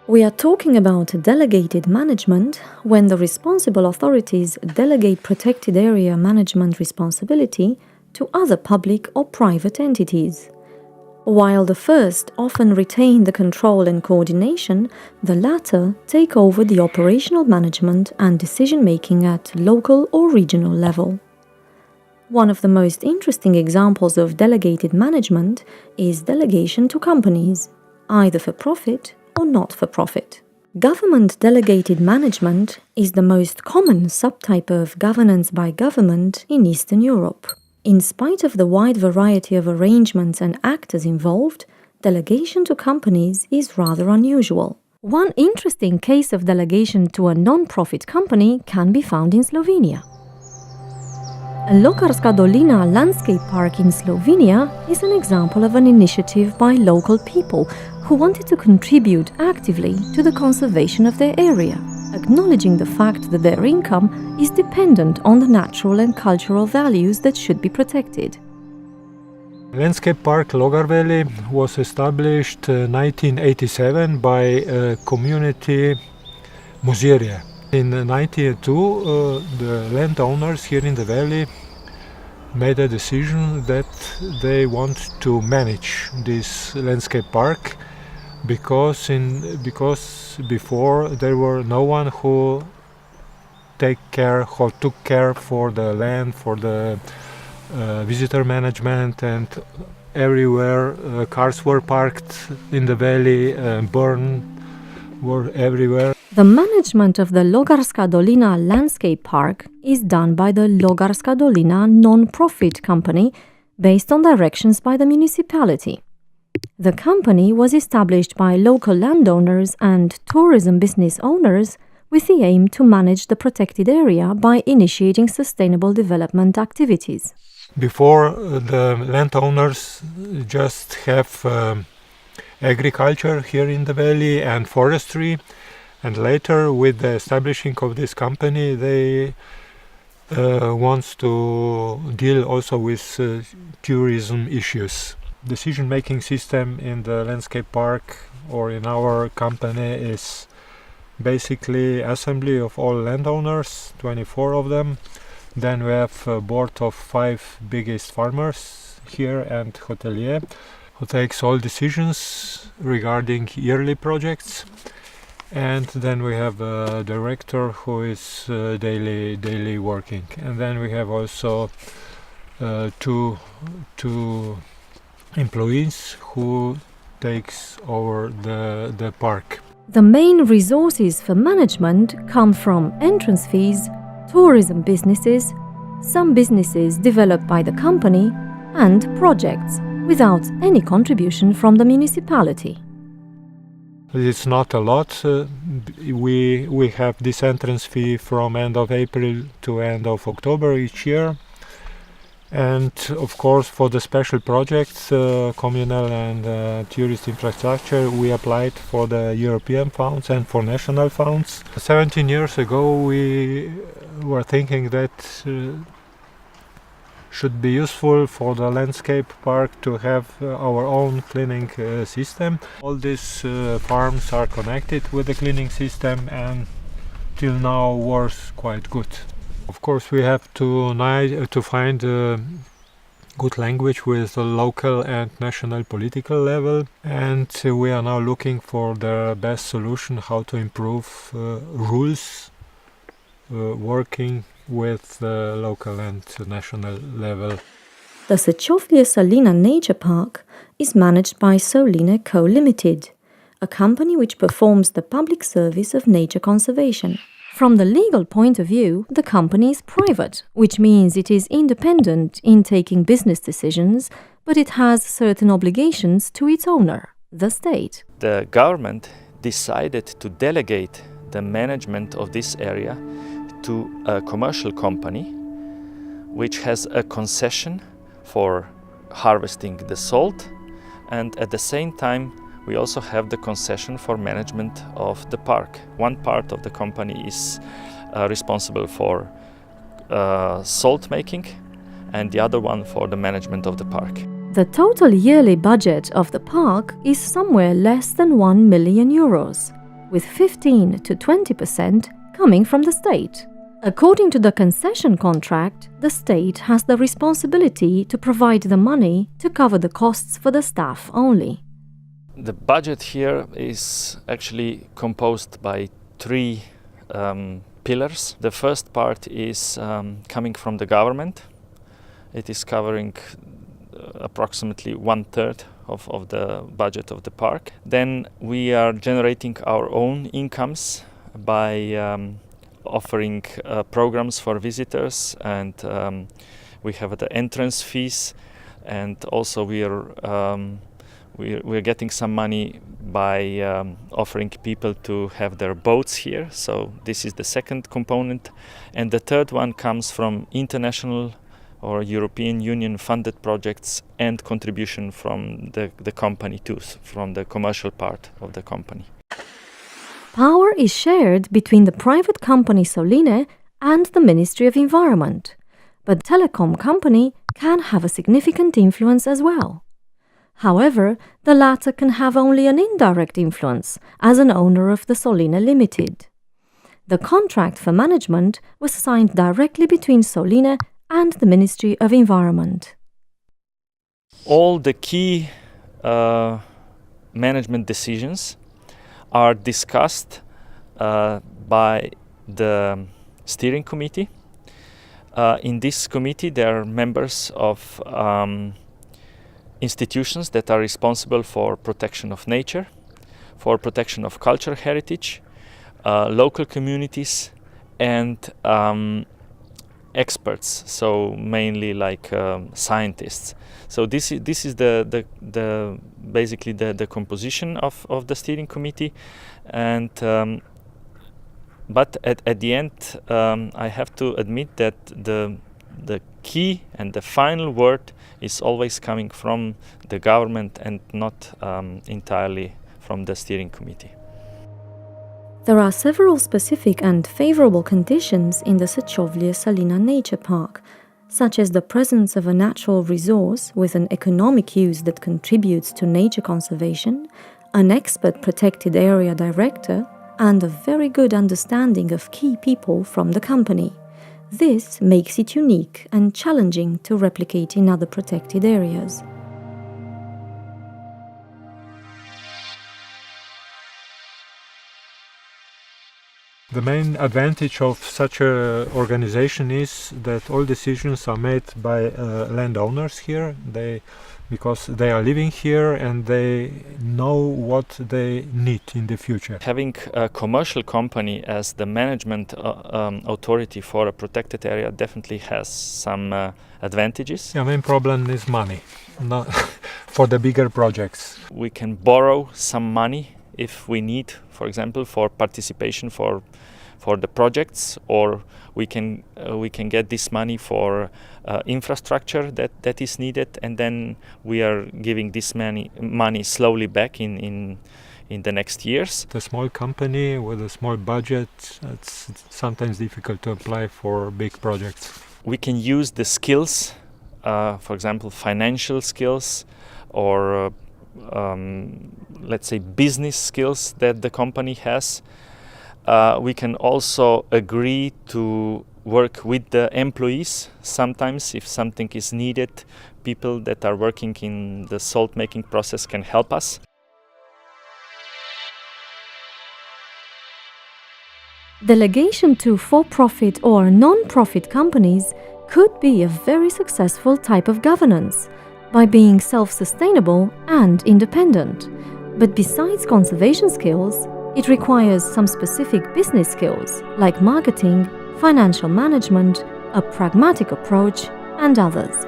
We are talking about delegated management when the responsible authorities delegate protected area management responsibility to other public or private entities. While the first often retain the control and coordination, the latter take over the operational management and decision-making at local or regional level. One of the most interesting examples of delegated management is delegation to companies, either for profit or not for profit. Government delegated management is the most common subtype of governance by government in Eastern Europe. In spite of the wide variety of arrangements and actors involved, delegation to companies is rather unusual. One interesting case of delegation to a non-profit company can be found in Slovenia. Logarska Dolina Landscape Park in Slovenia is an example of an initiative by local people who wanted to contribute actively to the conservation of their area, acknowledging the fact that their income is dependent on the natural and cultural values that should be protected. Landscape Park Logarveli was established in 1987 by community Muzirje. In 1992, the landowners here in the valley made a decision that they want to manage this landscape park because before there were no one who took care for the land, for the visitor management, and everywhere cars were parked in the valley, burned were everywhere. The management of the Logarska Dolina Landscape Park is done by the Logarska Dolina non-profit company based on directions by the municipality. The company was established by local landowners and tourism business owners with the aim to manage the protected area by initiating sustainable development activities. Before, the landowners just have agriculture here in the valley and forestry, and later with the establishing of this company they wants to deal also with tourism issues. Decision-making system in the landscape park or in our company is basically assembly of all landowners, 24 of them. Then we have a board of 5 biggest farmers here and hotelier who takes all decisions regarding yearly projects. And then we have a director who is daily working. And then we have also two employees who takes over the park. The main resources for management come from entrance fees, tourism businesses, some businesses developed by the company, and projects without any contribution from the municipality. It's not a lot. We have this entrance fee from end of April to end of October each year. And of course, for the special projects, communal and tourist infrastructure, we applied for the European funds and for national funds. 17 years ago, we were thinking that should be useful for the landscape park to have our own cleaning system. All these farms are connected with the cleaning system and till now works quite good. Of course, we have to find a good language with the local and national political level, and we are now looking for the best solution how to improve rules working with the local and national level. The Secovlje Salina Nature Park is managed by Soline Co. Limited, a company which performs the public service of nature conservation. From the legal point of view, the company is private, which means it is independent in taking business decisions, but it has certain obligations to its owner, the state. The government decided to delegate the management of this area to a commercial company which has a concession for harvesting the salt, and at the same time we also have the concession for management of the park. One part of the company is responsible for salt making and the other one for the management of the park. The total yearly budget of the park is somewhere less than 1 million euros. with 15 to 20% coming from the state. According to the concession contract, the state has the responsibility to provide the money to cover the costs for the staff only. The budget here is actually composed by three pillars. The first part is coming from the government. It is covering approximately 1/3 of the budget of the park. Then we are generating our own incomes by offering programs for visitors, and we have the entrance fees, and also we're getting some money by offering people to have their boats here. So this is the second component. And the third one comes from international or European Union funded projects and contribution from the company too, from the commercial part of the company. Power is shared between the private company Soline and the Ministry of Environment, but the telecom company can have a significant influence as well. However, the latter can have only an indirect influence as an owner of the Soline Limited. The contract for management was signed directly between Soline and the Ministry of Environment. All the key management decisions are discussed by the steering committee. In this committee, there are members of institutions that are responsible for protection of nature, for protection of cultural heritage, local communities, and experts, so mainly like scientists. So this is the basically the composition of the steering committee, and but at the end I have to admit that the key and the final word is always coming from the government and not entirely from the steering committee. There are several specific and favorable conditions in the Secovlje Salina Nature Park, such as the presence of a natural resource with an economic use that contributes to nature conservation, an expert protected area director, and a very good understanding of key people from the company. This makes it unique and challenging to replicate in other protected areas. The main advantage of such an organization is that all decisions are made by landowners here, because they are living here and they know what they need in the future. Having a commercial company as the management authority for a protected area definitely has some advantages. The main problem is money for the bigger projects. We can borrow some money if we need, for example, for participation for the projects, or we can get this money for infrastructure that is needed, and then we are giving this money slowly back in the next years. The small company with a small budget, it's sometimes difficult to apply for big projects. We can use the skills, for example, financial skills, or let's say business skills that the company has. We can also agree to work with the employees. Sometimes if something is needed, people that are working in the salt making process can help us. Delegation to for-profit or non-profit companies could be a very successful type of governance by being self-sustainable and independent. But besides conservation skills, it requires some specific business skills like marketing, financial management, a pragmatic approach, and others.